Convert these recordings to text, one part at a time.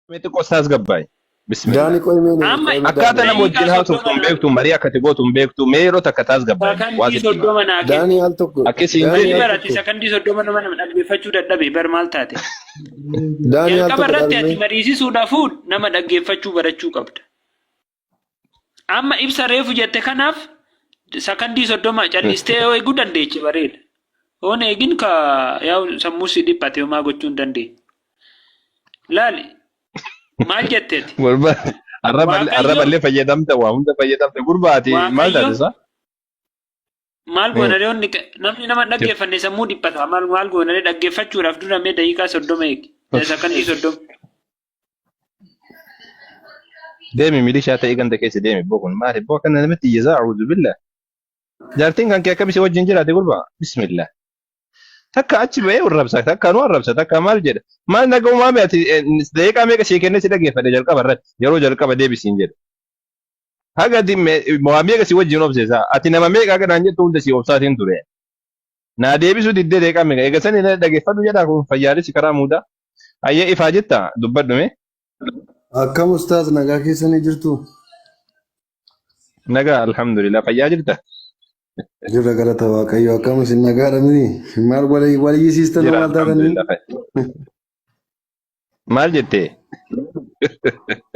Meti qossaas gabbaay. Bismillah. Daani qoy mee Amma Akkaataa nama daqiiqaa wajjin haasoftu soddoma hin naa beektu, marii akka gootu hin beektu, mee yeroo takka taas gabbaay. Waa sakandii sitti himaa. soddoma naa kenni. Daani al tokko. Akkasiin Daani Mali al jedhee barate tokko. sakandii soddoma nama dhaggeeffachuu dadhabe bar maal taate? Daani al Jalqaba tokko irratti ati dhalmee. mariisisuudhaafuu nama dhaggeeffachuu barachuu qabda. Amma ibsa reefu jette kanaaf sakandii soddoma callistee yoo eeguu dandeeche bareeda. Oon eegin ka yaa sammuu si dhiphate homaa gochuu hin dandeenye. Laali maal jetteeti? Walba Waaqayyo arraballee fayyadamte waa hunda fayyadamte gurbaati maal Waaqayyo taate isaa? maal goonaree namni nama dhaggeeffanne sammuu dhiphata maal goonaree dhaggeeffachuudhaaf dura mee daqiiqaa soddoma eegi. Sakandii soddoma. Deemi milishaa ta'ee ganda keessa deemi boqon maali boo kana namatti iyyasaa a'uudhu billah. Jaartiin kan kee akkamisii wajjin jiraate gurbaa bismillah. Takka achi ba'ee warrabsa takka nu warrabsa takka maal jedha maal naga uumame ati daqiiqaa meeqa sii kennee si dhaggeeffate jalqaba irratti yeroo jalqaba deebisiin jedha. Haga waa meeqa si wajjin obseesaa ati nama meeqa ganaan jettu hunda si obsaatiin ture. Naa deebisuu diddee daqiiqaa meeqa eega sani dhaggeeffadhu jedhaa kun fayyaalisi karaa muudaa. Ayyee ifaa jetta dubbadhume. Akkam ustaas nagaa keessanii jirtu? Nagaa alhamdulillah fayyaa jirta. Jirra galata Waaqayyo akkam isin nagaadha miti? Maal waliyyisiistan Jira maal taatanii? alhamdulillah. Maal jettee?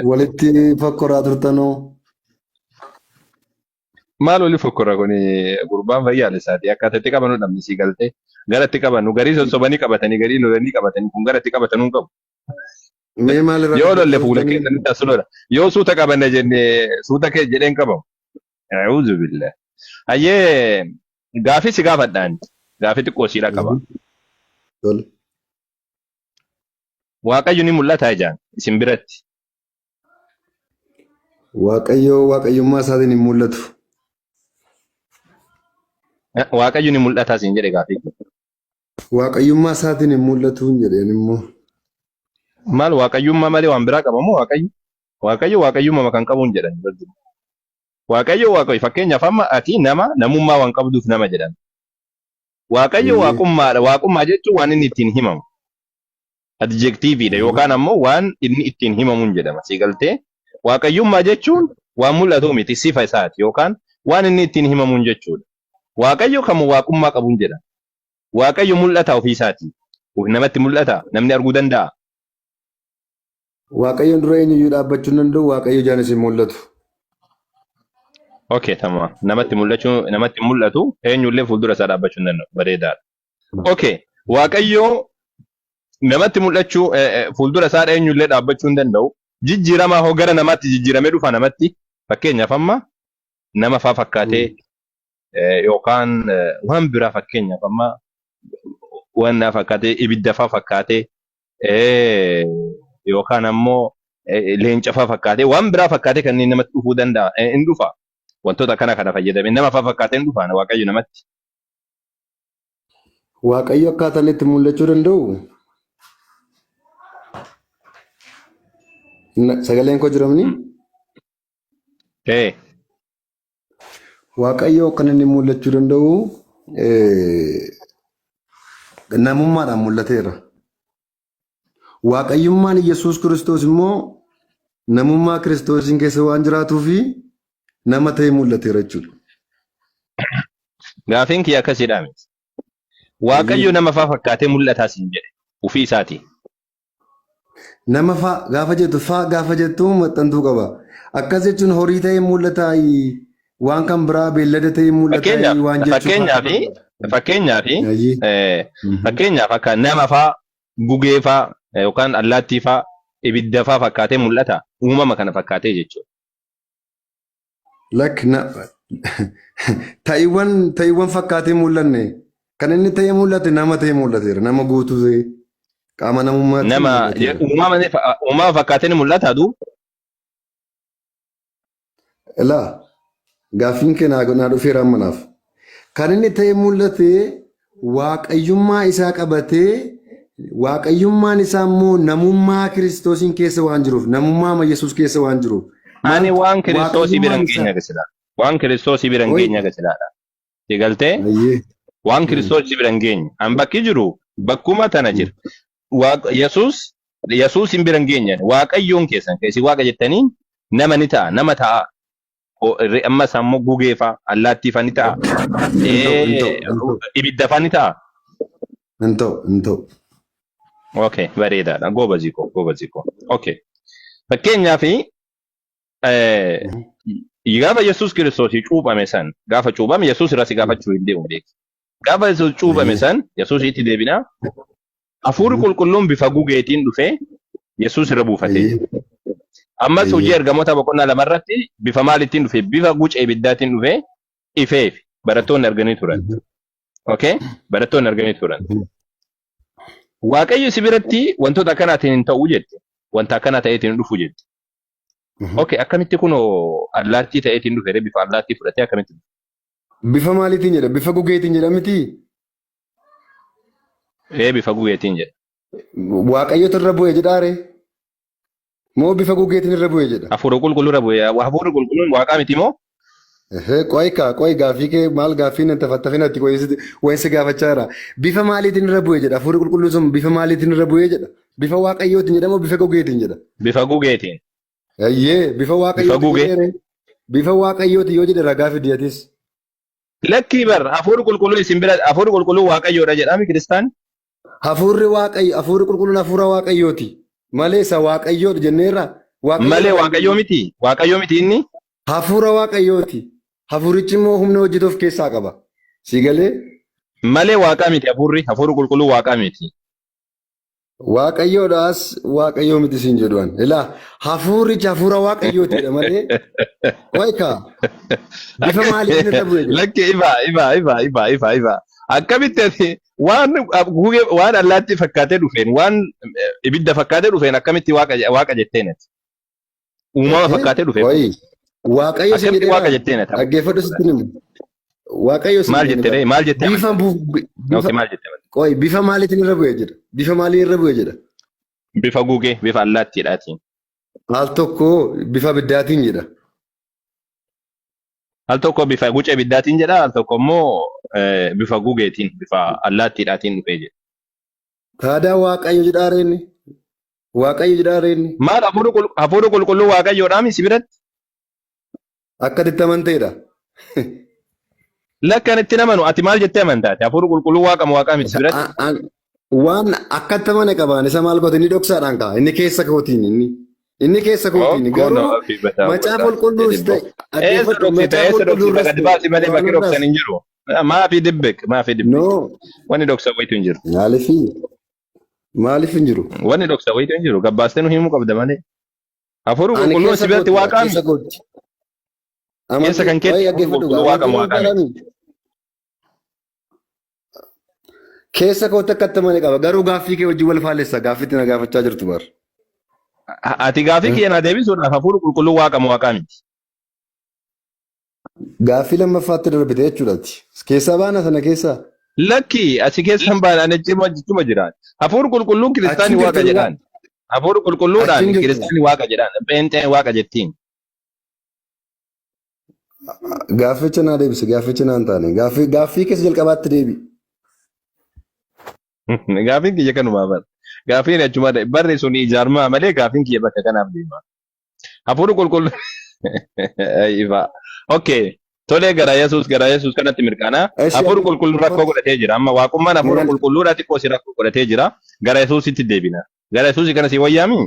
Walitti fakkoraa turtanoo? Maal oli fokkora kuni gurbaan fayyaalessaati akkaataa itti qabanu dhabni sii galtee gara itti qabanu garii sossobanii qabatanii garii lolanii qabatanii kun gara itti qabatanuu qabu. Mee maal irraa Yoo lolle fuula keessanitti as lola yoo suuta qabanne jennee suuta kee jedheen qabamu. A'uudhu billah. Ayyee gaafii si gaafadhaan gaafii xiqqoo siidha qaba. Tole. Waaqayyo ni mul'ata ijaan isin biratti. Waaqayyo waaqayyummaa isaatiin hin mul'atu. Waaqayyo ni mul'ata isin jedhe gaafii. Waaqayyummaa isaatiin hin mul'atu hin jedheen immoo. Maal waaqayyummaa malee waan biraa qaba moo waaqayyo? Waaqayyo waaqayyummaa kan qabu hin jedhan. Waaqayyo waaqayyo fakkeenyaaf amma ati namummaa waan qabduuf nama jedhan. Waaqayyo waaqummaadha. Waaqummaa jechuun waan inni ittiin himamu. Adjektiiviidha yookaan ammoo waan inni ittiin himamu hin jedhama. Si galtee waaqayyummaa jechuun waan mul'atu miti sifa isaati yookaan waan inni ittiin himamu jechuudha. Waaqayyo kan waaqummaa qabu hin jedhama. Waaqayyo mul'ata ofii isaati. Namatti mul'ata namni arguu danda'a. Waaqayyoon dura eenyuyyuu dhaabbachuu hin danda'u waaqayyo jaanis hin mul'atu. Okay, tamam. Namatti mul'atu eenyullee fuuldura isaa dhaabbachuu hin danda'u. Bareedaadha. Okay, waaqayyo namatti mul'achuu fuuldura isaa eenyullee dhaabbachuu hin danda'u. Jijjiiramaa hoo gara namaatti jijjiiramee dhufa namatti fakkeenyaaf amma nama faa fakkaatee yookaan waan biraa fakkeenyaaf amma waan naa fakkaatee ibidda faa fakkaatee yookaan ammoo leenca faa fakkaatee waan biraa fakkaatee kanneen namatti dhufuu danda'a. Hin dhufa. Wantoota kana fayyadamee nama faa fakkaatee hin dhufa waaqayyo namatti. Waaqayyo akkaataan itti mul'achuu danda'u. Sagaleen koo jiramni? Waaqayyo kan inni mul'achuu danda'u namummaadhaan mul'ateera. Waaqayyummaan Yesuus Kiristoos immoo namummaa Kiristoosiin keessa waan jiraatuu fi nama ta'ee mul'ateera jechuudha. Gaafiin kiyya akkasiidha miti. Waaqayyo nama faa fakkaatee mul'ataa siin jedhe ofii isaati. Nama faa gaafa jettu maxxantuu qaba. Akkas jechuun horii ta'ee mul'ataa waan kan biraa beellada ta'ee mul'ataa waan fakkeenyaaf akka nama faa gugee faa yookaan allaattii faa ibidda faa fakkaatee mul'ata uumama kana fakkaatee jechuudha. Ta'iiwwan fakkaatee mul'anne kan inni ta'ee mul'ate nama ta'ee mul'ateera nama guutuu ta'e qaama namummaatti. Nama uumama fakkaatee ni mul'ata aduu. Ilaa gaaffiin kee naa dhufeera ammanaaf. Kan inni ta'ee mul'ate waaqayyummaa isaa qabatee waaqayyummaan isaa immoo namummaa Kiristoosiin keessa waan jiruuf namummaa Yesuus keessa waan jiruuf. Ani waan Kiristoosii biran keenya gasidha. Waan Kiristoosii biran keenya gasidhaadha. Digaltee waan Kiristoosii biran keenya. An bakki jiru bakkuma tana jira. Yesuus Yesuus hin biran geenyan waaqayyoon keessan keessi waaqa jettaniin nama ni ta'a nama ta'a. Amma sammoo gugee fa'a allaattii fa'a ni ta'a. Ibidda fa'a ni ta'a. Hin ta'u. Okay, bareedaadha. Goobazii koo. Okay. Fakkeenyaaf gaafa Yesuus Kiristoos cuuphame san gaafa cuuphame Yesuus irratti gaafachuu hin deemu beeku. Gaafa Yesuus cuuphame san Yesuus itti deebina. Hafuurri qulqulluun bifa gugeetiin dhufee Yesuus irra buufatee. Ammas hojii ergamoota boqonnaa lamarratti bifa maalittiin dhufe bifa gucee ibiddaatiin dhufe ifeef barattoonni arganii turan. Okay? Barattoonni arganii turan. Waaqayyo si biratti wantoota akkanaatiin hin ta'uu jette. Wanta akkana ta'eetiin hin dhufu jette. Okay, akkamitti kunoo allaattii ta'eetiin dhufe bifa allaattii fudhatee akkamitti? Bifa maaliitiin jedha? Bifa gugeetiin jedha miti? Bifa gugeetiin jedha. Waaqayyotu irra bu'e jedhaare? Moo bifa gugeetiin irra bu'e jedha? Hafuura qulqulluu irra bu'e. Hafuurri qulqulluun waaqaa miti moo? Qoy gaaffii kee maal gaaffii nan tafattafinatti qoyinsi gaafachaa jira. Bifa maaliitiin irra bu'e jedha? Hafuurri qulqulluu sun bifa maaliitiin irra bu'e jedha? Bifa waaqayyootiin jedha moo bifa gugeetiin jedha? Bifa gugeetiin. Bifa waaqayyootiin. Bifa waaqayyootiin yoo jedhe ragaa fidiyatis. Lakkii bar hafuurri qulqulluu isin bira hafuurri qulqulluu waaqayyoodha jedhami kiristaan. Hafuurri qulqulluun hafuura waaqayyooti. Malee isa waaqayyoodha jenneerra. Malee waaqayyoo miti. Waaqayyoo miti inni. Hafuura waaqayyooti. Hafuurichi immoo humna hojjetu of keessaa qaba. Si galee? Malee waaqaa miti hafuurri qulqulluu waaqaa miti. Waaqayyoodhaas waaqayyoo miti siin jedhuan. Ilaa hafuurichi hafuura waaqayyootidha malee. Waykaa. Bifa maaliitiin irra bu'e? Lakkee ifa. Akkamitti ati waan allaattii fakkaatee dhufeen waan ibidda fakkaatee dhufeen akkamitti waaqa jetteen ati? Uumama fakkaatee dhufeen. Waaqayyo si jedhee waaqa jetteen ati. Dhaggeeffadhu sitti himu. Waaqayyo si maal jettee maal jettee? Bifa maaliitiin irra bu'e jedha? Bifa maaliin irra bu'e jedha? Bifa gugee bifa allaattiidhaatiin. Al tokko bifa biddaatiin jedha. Al tokko bifa gucee biddaatiin jedha al tokko immoo bifa gugeetiin bifa allaattiidhaatiin dhufee jedha. Taadaa waaqayyo jedhaareenni. Waaqayyo jedhaareenni. Maal hafuurri qulqulluu waaqayyoodhaa si biratti? Akka itti amanteedha. Lakkan itti namanu ati maal jettee amantaati? Hafuurri qulqulluu waaqaa miti biratti? Waan akka itti amane qabaan isa maal goote inni dhoksaadhaan ka'a. Inni keessa kootiin inni keessa kootiin garuu macaa qulqulluus ta'e. Eessa dhoksita gadi baasi malee bakki dhoksan hin jiru. Maafi dibbeek. Wanni dhoksa wayitu hin jiru. Maaliif hin jiru? Wanni dhoksa wayitu hin jiru. Gabbaastee nu himuu qabda malee. Hafuurri qulqulluun si biratti waaqaa miti. Keessa kan keetti waaqaa miti. Keessa kootti akka itti amane qaba. Garuu gaaffii kee wajjin wal faallessa. Gaaffiitti na gaafachaa jirtu bar. Ati gaaffii kee na deebisuudhaaf hafuurri qulqulluu waaqaa miti. Gaaffii lammaffaatti darbite jechuudhaati. Keessaa baana sana keessaa. Lakki achi keessan baanaan jechuma jiraan. Hafuurri qulqulluun kiristaanii waaqa jedhaan. Hafuurri qulqulluudhaan kiristaanii waaqa jedhaan. Pheenxeen waaqa jettiin. Gaafficha naa deebise. Gaafficha naa hin taane. Gaaffii keessa jalqabaatti deebi. Gaafiin kiyya kanumaa bara. Gaafiin achuma barri sun ijaarmaa malee gaafiin kiyya bakka kanaaf deema. Hafuurri qulqulluu. Okay. Tolee gara Yesuus kanatti mirkaana. Hafuurri qulqulluun rakkoo godhatee jira. Amma waaqummaan hafuura qulqulluudhaa xiqqoo si rakkoo godhatee jira. Gara Yesuusitti deebina. Gara Yesuusii kana si wayyaami?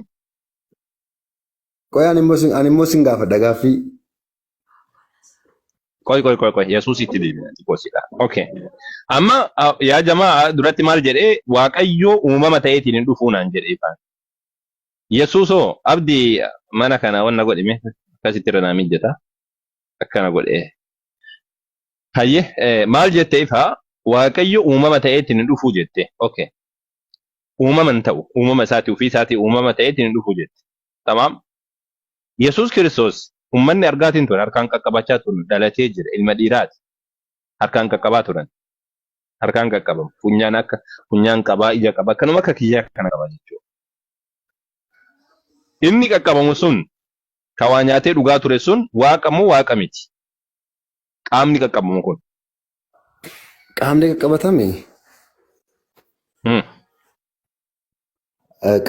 Qoy ani immoo sin gaafadha gaaffii. Qoy. Yesuusitti deebina xiqqoo sidha. Okay. Amma yaa jamaa duratti maal jedhee waaqayyoo uumama ta'eetiin hin dhufuu naan jedhee faan. Yesuusoo abdii mana kana wanna godhime akkasitti irra naa mijjata. Akkana godhee. Hayyee maal jettee ifaa waaqayyo uumama ta'eetiin hin dhufuu jette. Okay. Uumaman ta'u uumama isaatii ofii isaatii uumama ta'eetiin hin dhufuu jette. Tamaam. Yesuus Kiristoos ummanni argaatiin turan harkaan qaqqabachaa turan dhalatee jira ilma dhiiraati. Harkaan qaqqabaa turan. Harkaan qaqqabamu. Funyaan qabaa ija qabaa kanuma akka kiyyaa kana qaba jechuudha. Inni qaqqabamu sun ka waa nyaatee dhugaa ture sun waaqa moo waaqa miti? Qaamni qaqqabamu kun. Qaamni qaqqabatame.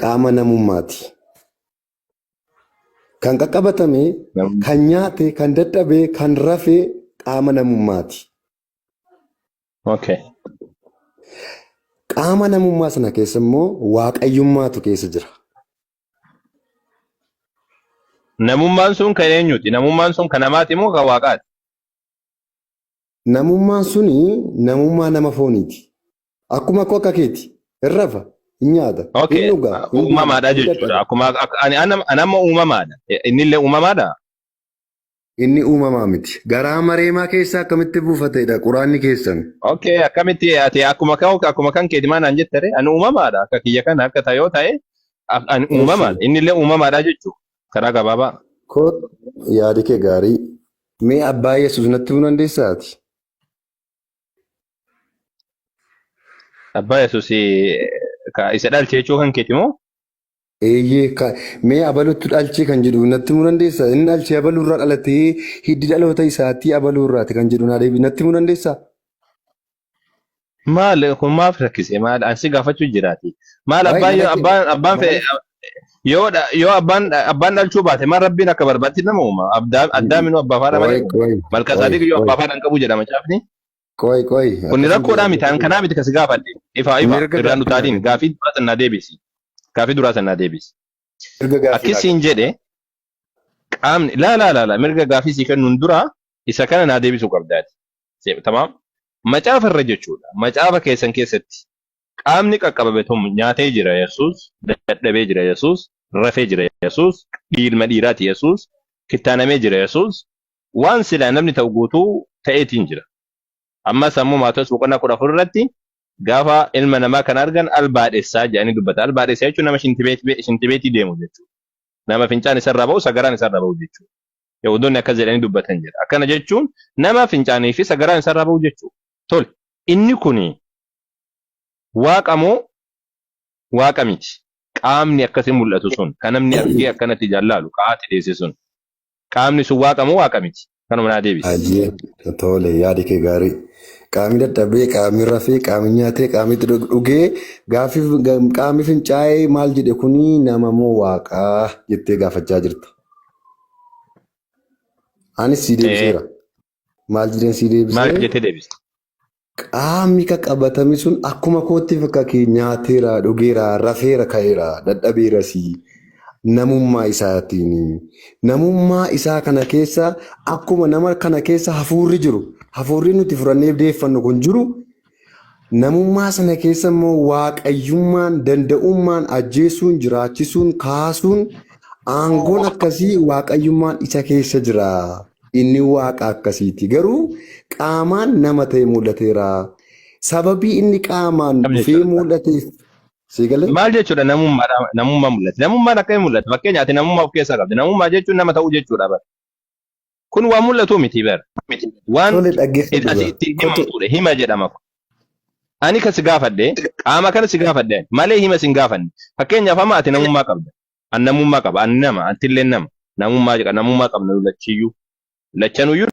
qaama namummaati. Kan qaqqabatame, kan nyaate, kan dadhabe, kan rafe qaama namummaati. Okay. Qaama namummaa sana keessa immoo waaqayyummaatu keessa jira. Namummaan sun kan eenyuti? Namummaan sun kan namaati moo kan waaqaati? Namummaan suni namummaa nama fooniiti. Akkuma koo akka keeti. Hin rafa, hin nyaata, Okay. hin dhugaa, hin Uumamaadha hin jechuudha. dadhaba. Akkuma anamma uumamaadha. Innillee uumamaadha. Inni uumamaa miti. Garaa mareemaa keessaa akkamitti buufatedha quraanni keessan? Okay. Akkamitti ati akkuma kan keeti maanaan jettare ani uumamaadha. Akka kiyya kana akka ta'e yoo ta'e ani Eessi. uumamaadha. Innillee uumamaadha jechuudha. Karaa gabaabaa. Koo yaadi kee gaarii. Mee abbaa Yesuus natti himuu dandeessaati? Abbaa Yesuus isa dhalche jechuu kan keeti moo? Eeyyee mee abalutti dhalchee kan jedhu natti himuu dandeessaa? Inni dhalchee abaluurraa dhalatee hiddi dhaloota isaatii abaluurraati kan jedhu naa deebii natti himuu dandeessaa? Maal kun maaf rakkise? Maal ansi gaafachuu jiraati? Maal Waa'ee abbaan fedhe yoo abbaan dhalchuu baate maal rabbiin akka barbaatti nama uuma? Addaaminuu abbaa faadha malee uuma. Malka Saadiq yoo abbaa faadhaan qabu jedhama caafni. Kun rakkoodhaa miti kanaa miti kasi gaafadhe. Ifa irraan utaadhiin gaafii duraa sanaa deebisi. Gaafii duraa sanaa deebisi. Akkasiin jedhe qaamni laa mirga gaafii sii kennuun dura isa kana naa deebisuu qabdaati. Tamaam. Macaafa irra jechuudha. Macaafa keessan keessatti qaamni qaqqabame tun nyaatee jira Yesuus, dadhabee jira Yesuus, rafee jira Yesuus, ilma dhiiraati Yesuus, kittaanamee jira Yesuus, waan silaa namni ta'u guutuu ta'eetiin jira. Amma sammuu Maatewos boqonnaa 14 irratti gaafa ilma namaa kan argan albaadhessaa jedhanii dubbata. Albaadhessaa jechuun nama shintibeetii deemu jechuudha. Nama fincaan isarraa ba'u sagaraan isarraa ba'u jechuudha. Yahudoonni akkas jedhanii dubbatan jira. Akkana jechuun nama fincaanii fi sagaraan isarraa ba'u jechuudha. Tole, inni kuni waaqa moo waaqa miti? Qaamni akkasii mul'atu sun kan namni argee akkanatti jaallalu qaati deesse sun qaamni sun waaqa moo waaqa miti? Kanuma naa deebisi. Ajee tole yaadi kee gaarii. Qaamni dadhabee, qaamni rafee, qaamni nyaatee, qaamni dhugee qaamni fincaa'ee maal jedhe kuni nama moo waaqaa jettee gaafachaa jirta. Anis sii deebiseera. Maal jedheen sii deebisee? Maal jettee deebiste? Qaamni qaqqabatame sun akkuma kootti fakkaatee nyaateera, dhugeera, rafeera, ka'eera, dadhabeera sii. Namummaa isaatiin. Namummaa isaa kana keessa akkuma nama kana keessa hafuurri jiru. Hafuurri nuti furannee deeffannu kun jiru. Namummaa sana keessa immoo waaqayyummaan, danda'ummaan, ajjeesuun, jiraachisuun, kaasuun aangoon akkasii waaqayyummaan isa keessa jira. Inni waaqa akkasiiti. Garuu qaamaan nama ta'e mul'ateera. Sababii inni qaamaan dhufee mul'ateef. Maal jechuudha namummaa mul'ate? Namummaan akkamiin mul'ate? Fakkeenya ati namummaa of keessaa qabdi. Namummaa jechuun nama ta'uu jechuudha bara. Kun waan mul'atu miti bara. Waan asitti himamtuudha. Hima jedhama. Ani kan si gaafadhe qaama kana si gaafadhe malee hima si hin gaafanne. Fakkeenyaaf amma ati namummaa qabda. An namummaa qaba. An nama. Antillee nama. Namummaa qabna lachiyyuu. Lachanuyyuu.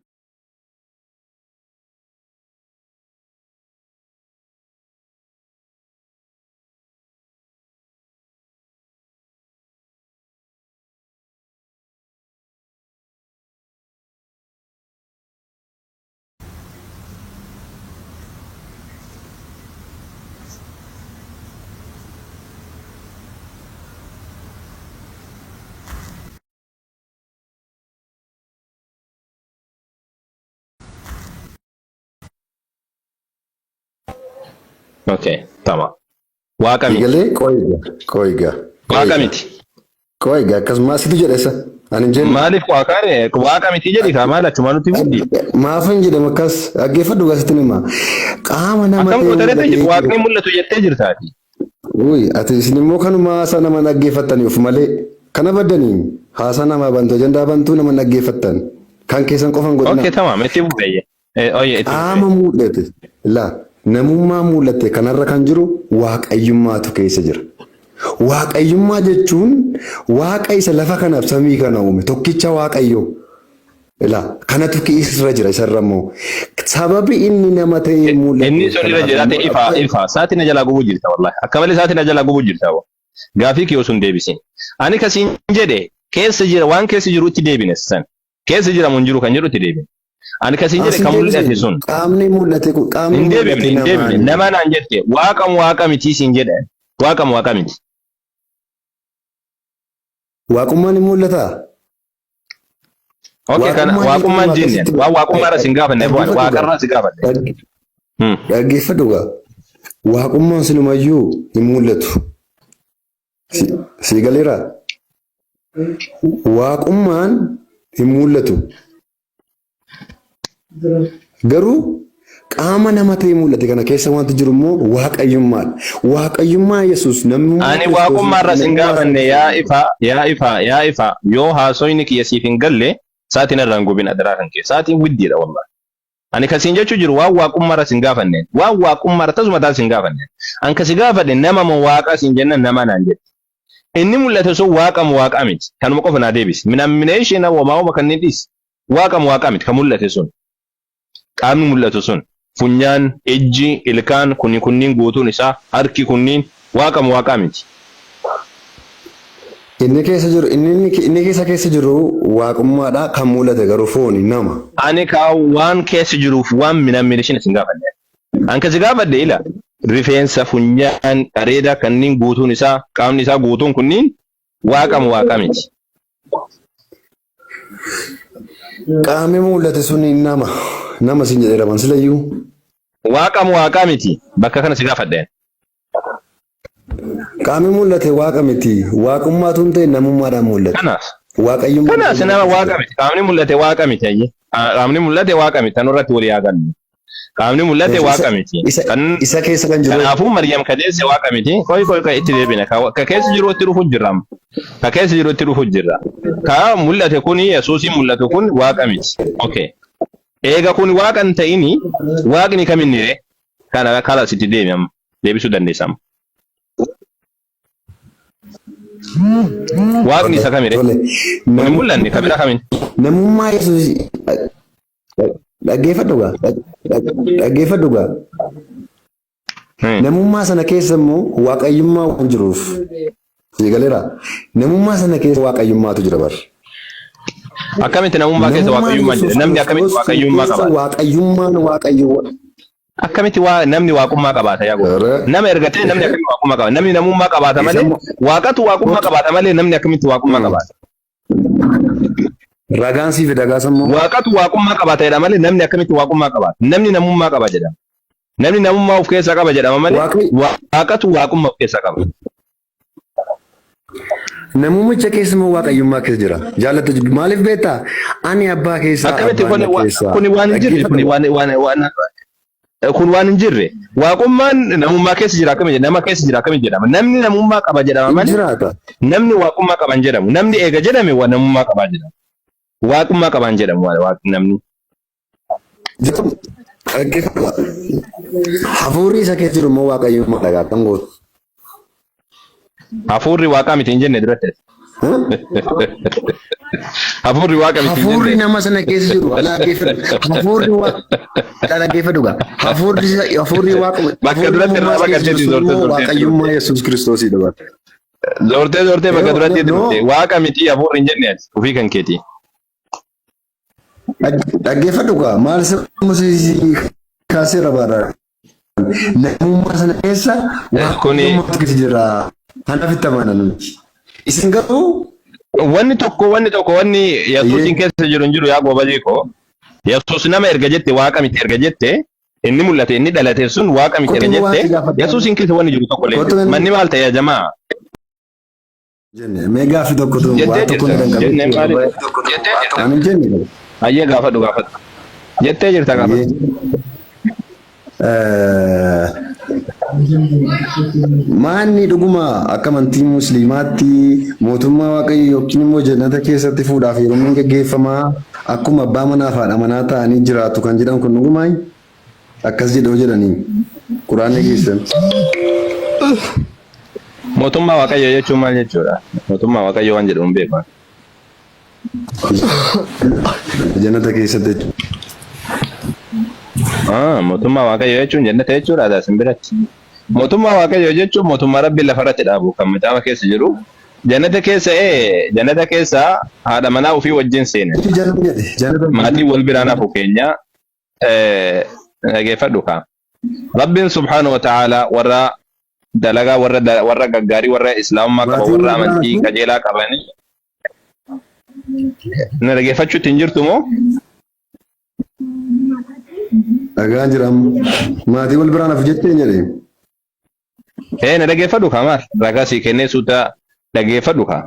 Okay, tamam. Waaqa miti. Egalee qo'iga. Waaqa miti. Qo'iga akkasumas situ jedhesa. Ani jennu. Maaliif waaqa miti jedhi kaa maal achuma nuti muddi. Maafin jedhama akkas dhaggeeffadhu gaasitin hima. Qaama nama ta'e. Akkam gootaree jirti waaqni mul'atu jettee jirtaati. Uy, ati isin immoo kanuma haasaa nama dhaggeeffattanii of malee kana baddanii haasaa nama bantu ajandaa bantuu nama dhaggeeffattan kan keessan qofan godhina. Okay, tamam. Itti bu'eeyye. Qaama mul'ate. Laa. Namummaa mul'ate kanarra kan jiru waaqayyummaatu keessa jira. Waaqayyummaa jechuun waaqa isa lafa kanaaf samii kana uume tokkicha waaqayyoo. Kanatu keessa jira isarra immoo sababi inni nama ta'ee mul'ate. Inni sun irra jiraate ifa saatiin jalaa gubuu jirta wallahi. Akka malee saatiin jalaa gubuu jirta. Gaafii kiyoo sun deebisin. Ani kasiin jedhe keessa jira waan keessa jiru itti deebine san. Keessa jira mun jiru kan jedhu itti deebine. Ani kasiin jedhe kan mul'ate sun. Qaamni mul'ate kun qaamni mul'ate hin deebine nama naan jette waaqa miti siin jedhe waaqa miti. Waaqummaan hin mul'ataa? Okay kan waaqummaan jinneen waan waaqummaa irra sin gaafanne waaqa irra sin gaafanne. Dhaggeeffadhu gaa. Waaqummaan sinumayyuu hin mul'atu. Si galeera? Waaqummaan hin mul'atu. Garuu qaama nama ta'e mul'ate kana keessa wanti jiru immoo waaqayyummaadha. Waaqayyummaa Yesuus namni ani waaqummaa irra sin gaafanne yaa ifa yoo haasoyni kiyya siif hin galle saatiin irraan gubin adaraa kan kee saatiin widdiidha wallahi. Ani kasiin jechuu jiru waan waaqummaa irra sin gaafanne waan waaqummaa irra tasuma taal sin gaafanne an kasi gaafadhe nama moo waaqa sin jennan nama naan jedhe. Inni mul'ate sun waaqa moo waaqa miti kanuma qofa naa deebisi minammineeshin awwamaawuma kanneen dhiis waaqa moo waaqa miti kan mul'ate sun. Qaamni mul'atu sun funyaan ijji ilkaan kunniin guutuun isaa harki kunniin waaqa moo waaqa miti. Inni keessa jiru waaqummaadha kan mul'ate garuu fooni nama. Ani kaa waan keessa jiruuf waan minammineeshin isin gaafanne. An kasi gaafadhe ila rifeensa funyaan areeda kanneen guutuun isaa qaamni isaa guutuun kunniin waaqa moo waaqa miti. Qaamni mul'ate sun nama sin jedhee raman silayyuu. Waaqa moo waaqa miti bakka kana si gaafadheen. Qaamni mul'ate waaqa miti waaqummaatu hin ta'e namummaadhaan mul'ate. Kanaaf nama waaqa miti qaamni mul'ate waaqa miti ayye qaamni mul'ate waaqa miti kan irratti walii yaagannu. Qaamni mul'ate waaqa miti. Isa keessa kan jiru. Kanaafuu Maryam kadeesse waaqa miti. Koi itti deebina. Ka keessa jiru itti dhufu jirra. Ka keessa jiru itti dhufu jirra. Ka mul'ate kun Yesuusin mul'atu kun waaqa miti. Okay. Eega kun waaqa hin ta'ini waaqni kaminni kana kala sitti deebi'am deebisuu dandeessama. Waaqni isa kamire? Kun mul'anne kamira kamin? Namummaa Yesuus dhaggeeffadhu gaa. Namummaa sana keessa immoo waaqayyummaa waan jiruuf sigaleera. Namummaa sana keessa waaqayyummaatu jira bar. Akkamitti namummaa keessa waaqayyummaa jira? Namni akkamitti waaqayyummaa qaba? Waaqayyummaan waaqayyummaa. Akkamitti namni waaqummaa qabaata yaa goota? Nama ergatee namni akkamitti waaqummaa qabaata? Namni namummaa qabaata malee waaqatu waaqummaa qabaata malee namni akkamitti waaqummaa qabaata? Ragaan siif dagaasammoo. Waaqatu waaqummaa qabaata jedhama malee namni akkamitti waaqummaa qabaata? Namni namummaa qaba jedhama. Namni namummaa of keessaa qaba jedhama malee waaqatu waaqummaa of keessaa qaba. Namummicha keessa moo waaqayyummaa keessa jira? Jaallatu maaliif beektaa? Ani abbaa keessaa. Akkamitti kuni waan hin jirre kun waan hin jirre waaqummaan namummaa keessa jira akkamitti nama keessa jira akkamitti jedhama namni namummaa qaba jedhama malee namni waaqummaa qaban jedhamu namni eega jedhame waa namummaa qabaa jedhama waaqummaa qaban jedhamu waaqni namni. Hafuurri isa keessa jiru moo waaqayyummaa dhagaa kan gootu? Hafuurri waaqaa miti hin jenne duratti. Hafuurri waaqa miti hin jenne. Hafuurri nama sana keessa jiru hafuurri dhaggeeffadhu gaa. Hafuurri waaqa. Bakka duratti irraa bakka jedhi zortee. Waaqayyummaa Yesuus Kiristoosii dabata. Zortee bakka duratti dhufte waaqa miti hafuurri hin jenne ofii kan keeti. Dhaggeeffadhu gaa maal sammuu kaasee rabaadha. Namummaa sana keessa waaqayyummaatu keessa jira. Kanaaf itti amanan isin garuu wanni tokko Yesuusin keessa jiru hin jiru yaa goobajee ko Yesuus nama erga jette waaqa miti erga jette inni mul'ate inni dhalate sun waaqa miti erga jette Yesuusin keessa wanni jiru tokko lee manni maal ta'e jamaa jenne mee gaafi tokko waa tokko ni dangabe ani jenne ayyee gaafadhu jettee jirta gaafadhu Maanni dhuguma akka amantii musliimaatti mootummaa waaqayyoo yookiin immoo jannata keessatti fuudhaaf heerumin gaggeeffamaa akkuma abbaa manaa fi haadha manaa ta'anii jiraatu kan jedhan kun dhugumaa akkas jedhoo jedhanii quraanni keessan. Mootummaa waaqayyoo jechuun maal jechuudha? Mootummaa waaqayyoo waan jedhamu beekaa. Jannata keessatti. Mootummaa waaqayyoo jechuun jannata jechuudha aadaa sin biratti. mootummaa waaqayyoo jechuun mootummaa rabbiin lafarratti dhaabu kan miidhama keessa jiru. Jannata keessa haadha manaa ofii wajjin seene. Maatii wal biraan hafu keenya dhageeffadhu kaa. Rabbiin subhaanahu wa ta'ala warra dalagaa warra gaggaarii warra islaamummaa qaban warra amantii qajeelaa qabani. Na dhageeffachuutti hin jirtu moo? Dhagaan jiram maatii wal biraan hafu jettee jedhee. Na dhageeffadhu kaa maal? Ragaa sii kennee suuta dhageeffadhu kaa.